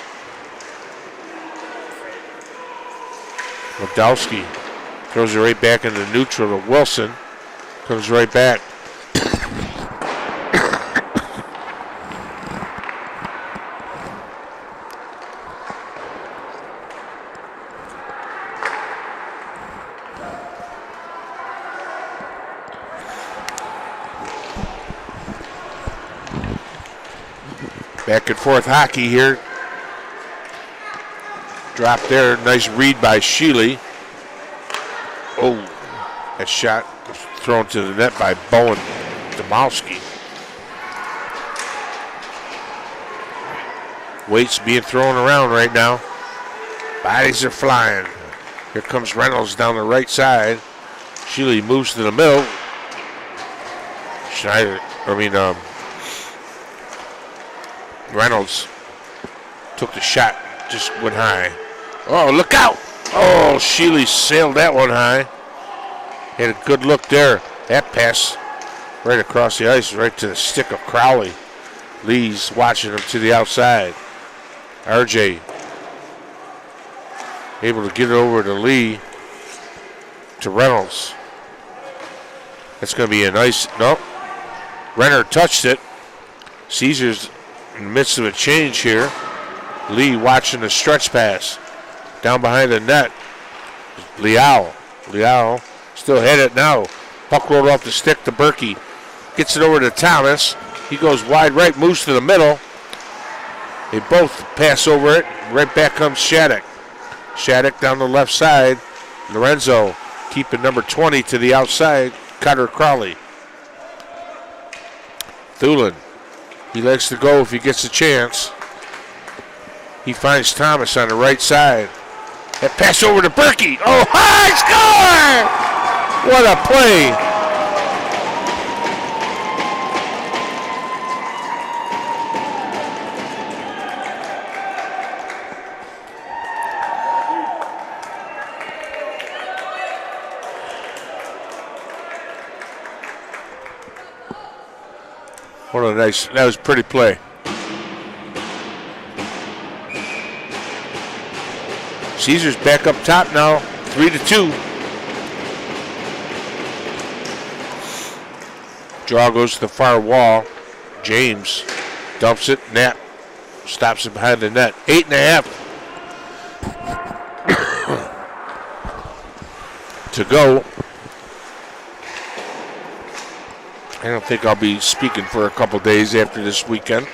Wadowski throws it right back into neutral to Wilson. Comes right back. Back and forth hockey here. Drop there. Nice read by Sheely. Oh, that shot was thrown to the net by Bowen Domowski. Weights being thrown around right now. Bodies are flying. Here comes Reynolds down the right side. Sheely moves to the middle. Reynolds took the shot, just went high. Oh, look out! Oh, Sheely sailed that one high. Had a good look there. That pass Right across the ice, right to the stick of Crowley. Lee's watching him to the outside. RJ able to get it over to Lee, to Reynolds. That's going to be a nice, nope. Renner touched it. Caesar's in the midst of a change here. Lee watching the stretch pass. Down behind the net. Liao still had it now. Puck rolled off the stick to Berkey. Gets it over to Thomas. He goes wide right, moves to the middle. They both pass over it. Right back comes Shattuck. Shattuck down the left side. Lorenzo keeping number 20 to the outside. Cutter Crowley. Thulin. He likes to go if he gets a chance. He finds Thomas on the right side. That pass over to Berkey. Oh, high score! What a play. What a nice, that was a pretty play. Caesar's back up top now, 3-2. Draw goes to the far wall. James dumps it, Knapp stops it behind the net. 8.5 to go. I don't think I'll be speaking for a couple days after this weekend.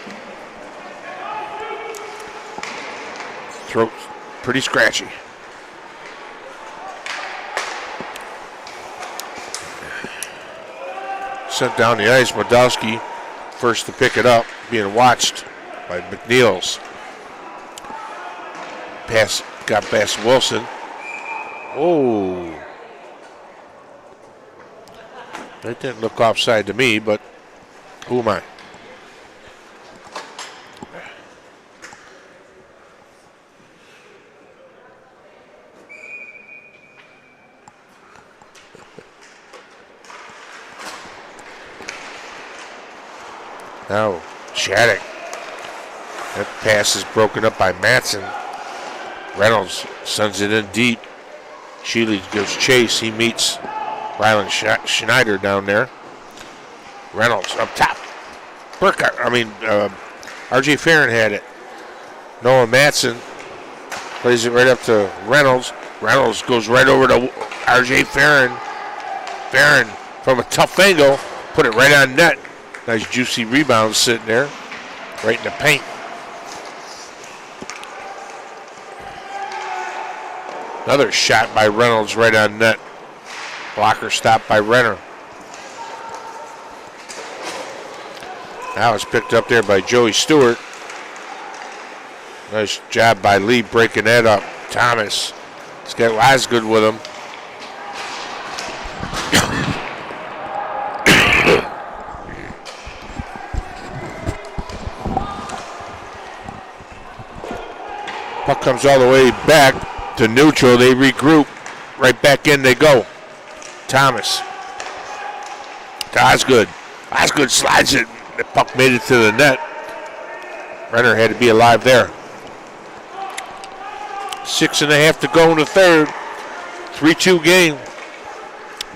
Throat's pretty scratchy. Sent down the ice. Modowski first to pick it up, being watched by McNeils. Pass got past Wilson. Oh. That didn't look offside to me, but who am I? Now, Shattuck. That pass is broken up by Matson. Reynolds sends it in deep. Sheely gives chase. He meets Rylan Schneider down there. Reynolds up top. RJ Farron had it. Noah Matson plays it right up to Reynolds. Reynolds goes right over to RJ Farron. Farron from a tough angle, put it right on net. Nice juicy rebound sitting there, right in the paint. Another shot by Reynolds right on net. Blocker stopped by Renner. Now it's picked up there by Joey Stewart. Nice job by Lee breaking that up. Thomas. He's got Osgood with him. Puck comes all the way back to neutral. They regroup. Right back in they go. Thomas to Osgood. Osgood slides it. The puck made it to the net. Renner had to be alive there. 6.5 to go in the third. 3-2 game.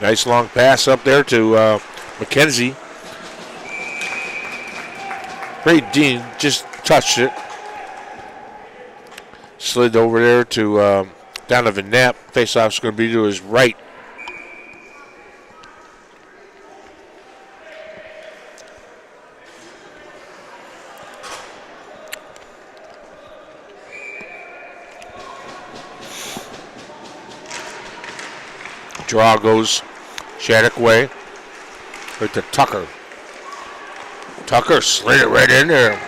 Nice long pass up there to McKenzie. Ray Dean just touched it. Slid over there to Donovan Knapp. Faceoff's going to be to his right. Draw goes Shattuck way. Right to Tucker. Tucker slid it right in there.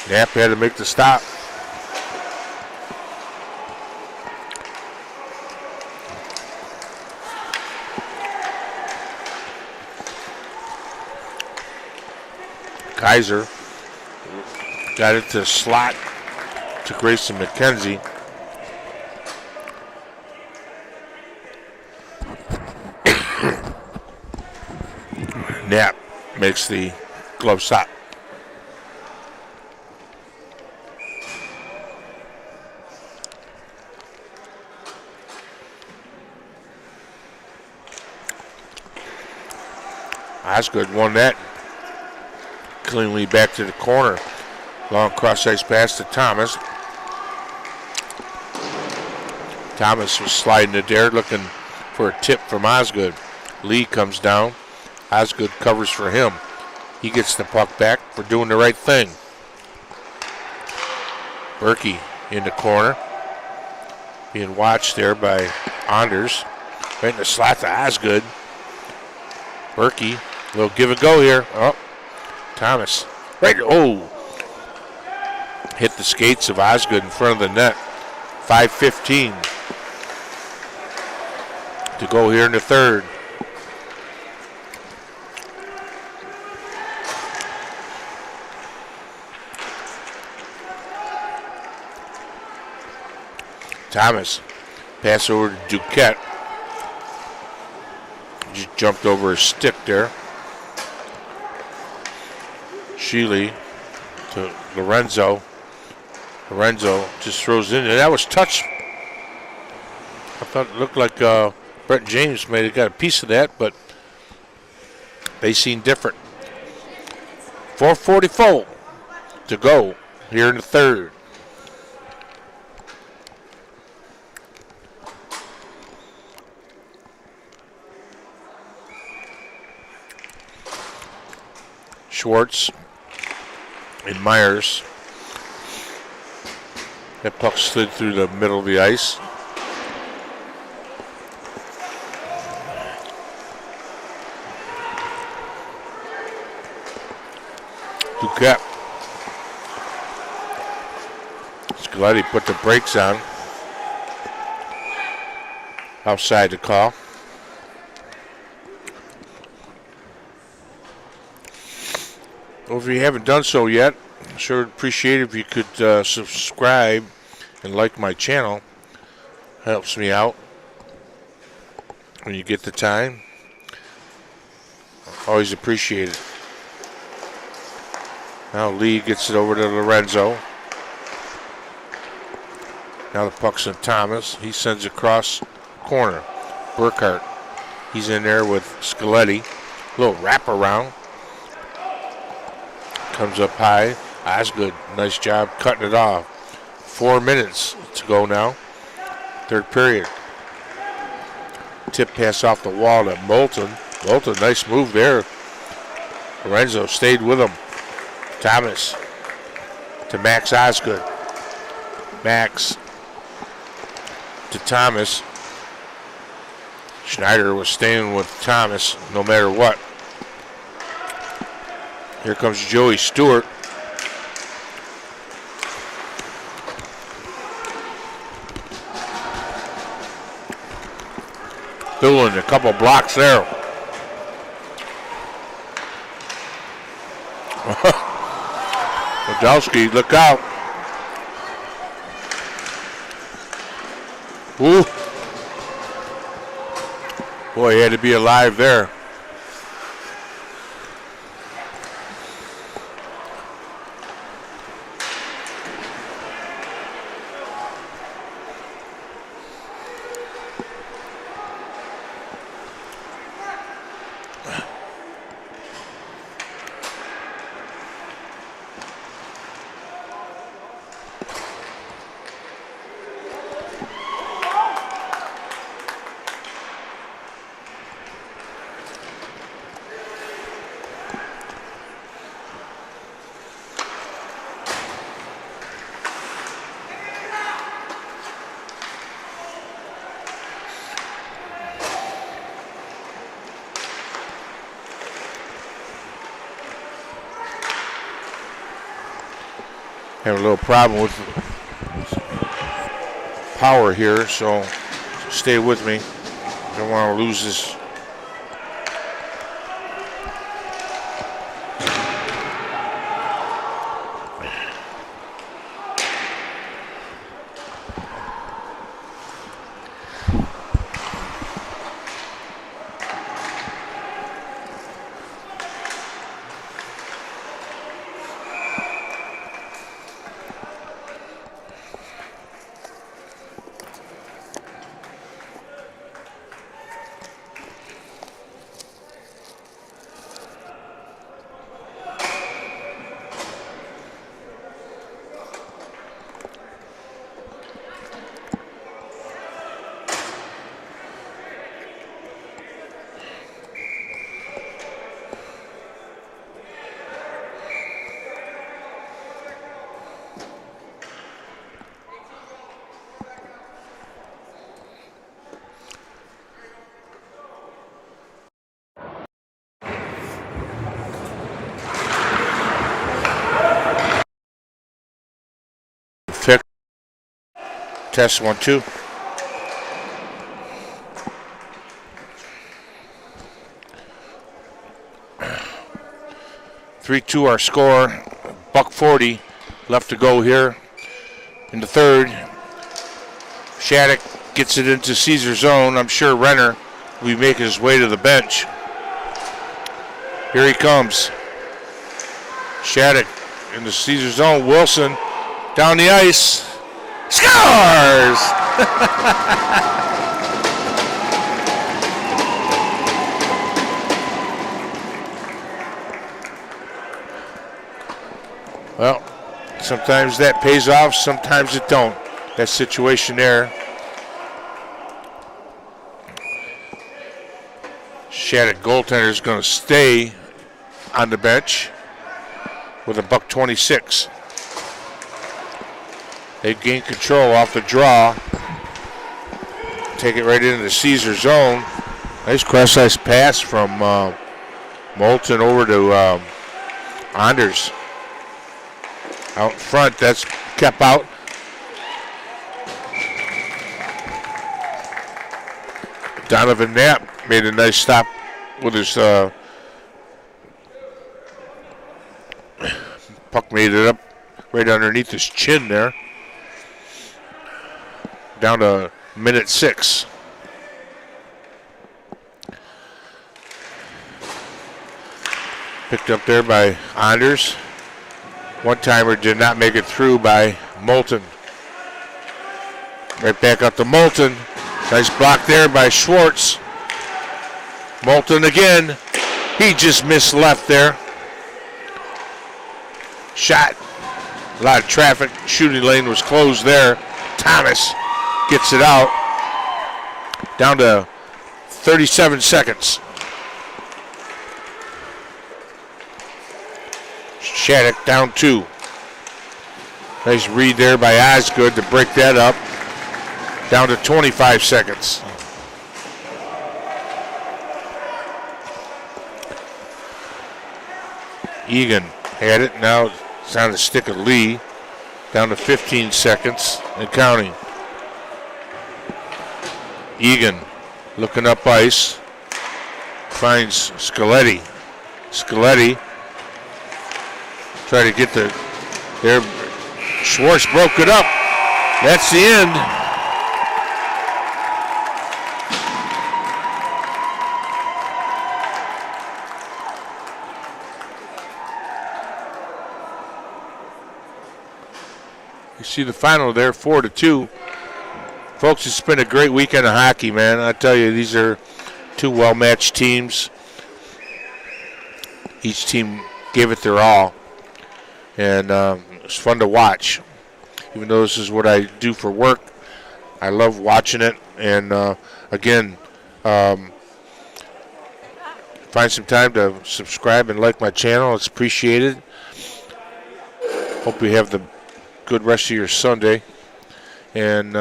Knapp had to make the stop. Kaiser got it to slot to Grayson McKenzie. Knapp makes the glove stop. Osgood won that. Cleanly back to the corner. Long cross-ice pass to Thomas. Thomas was sliding it there, looking for a tip from Osgood. Lee comes down. Osgood covers for him. He gets the puck back for doing the right thing. Berkey in the corner. Being watched there by Anders. Right in the slot to Osgood. Berkey, a little give and go here. Oh, Thomas. Right, oh. Hit the skates of Osgood in front of the net. 5:15 to go here in the third. Thomas, pass over to Duquette. Just jumped over a stick there. Sheely to Lorenzo. Lorenzo just throws in, and that was touch. I thought it looked like Brett James may have got a piece of that, but they seem different. 4:44 to go here in the third. Schwartz and Myers. That puck slid through the middle of the ice. Duquette. Scaletti put the brakes on. Outside the call. Well, if you haven't done so yet, I sure would appreciate it if you could subscribe and like my channel. Helps me out when you get the time. Always appreciate it. Now Lee gets it over to Lorenzo. Now the puck's in Thomas. He sends it across corner. Burkhart. He's in there with Scaletti. A little wraparound. Comes up high. Osgood, nice job cutting it off. 4 minutes to go now. Third period. Tip pass off the wall to Moulton. Moulton, nice move there. Lorenzo stayed with him. Thomas to Max Osgood. Max to Thomas. Schneider was staying with Thomas no matter what. Here comes Joey Stewart. Doing a couple blocks there. Podolski, look out. Ooh. Boy, he had to be alive there. Have a little problem with power here, so stay with me. Don't want to lose this. Test 1, 2. (3-2) our score. $1:40 left to go here in the third. Shattuck gets it into Caesar zone. I'm sure Renner will be making his way to the bench. Here he comes. Shattuck in the Caesar zone. Wilson down the ice. Scores! Well, sometimes that pays off, sometimes it don't. That situation there. Shattuck goaltender is going to stay on the bench with a $1:26. They gain control off the draw. Take it right into the Caesar zone. Nice cross-ice pass from Moulton over to Anders. Out in front, that's kept out. Donovan Knapp made a nice stop with his puck, made it up right underneath his chin there. Down to minute 6. Picked up there by Anders. One-timer did not make it through by Moulton. Right back up to Moulton. Nice block there by Schwartz. Moulton again. He just missed left there. Shot. A lot of traffic. Shooting lane was closed there. Thomas gets it out. Down to 37 seconds. Shattuck down 2. Nice read there by Osgood to break that up. Down to 25 seconds. Egan had it. Now it's on the stick of Lee. Down to 15 seconds and counting. Egan looking up ice. Finds Scaletti. Scaletti try to get the there. Schwartz broke it up. That's the end. You see the final there, 4-2. Folks, it's been a great weekend of hockey, man. I tell you, these are two well-matched teams. Each team gave it their all. And it's fun to watch. Even though this is what I do for work, I love watching it. And again, find some time to subscribe and like my channel. It's appreciated. Hope you have the good rest of your Sunday. And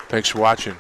thanks for watching.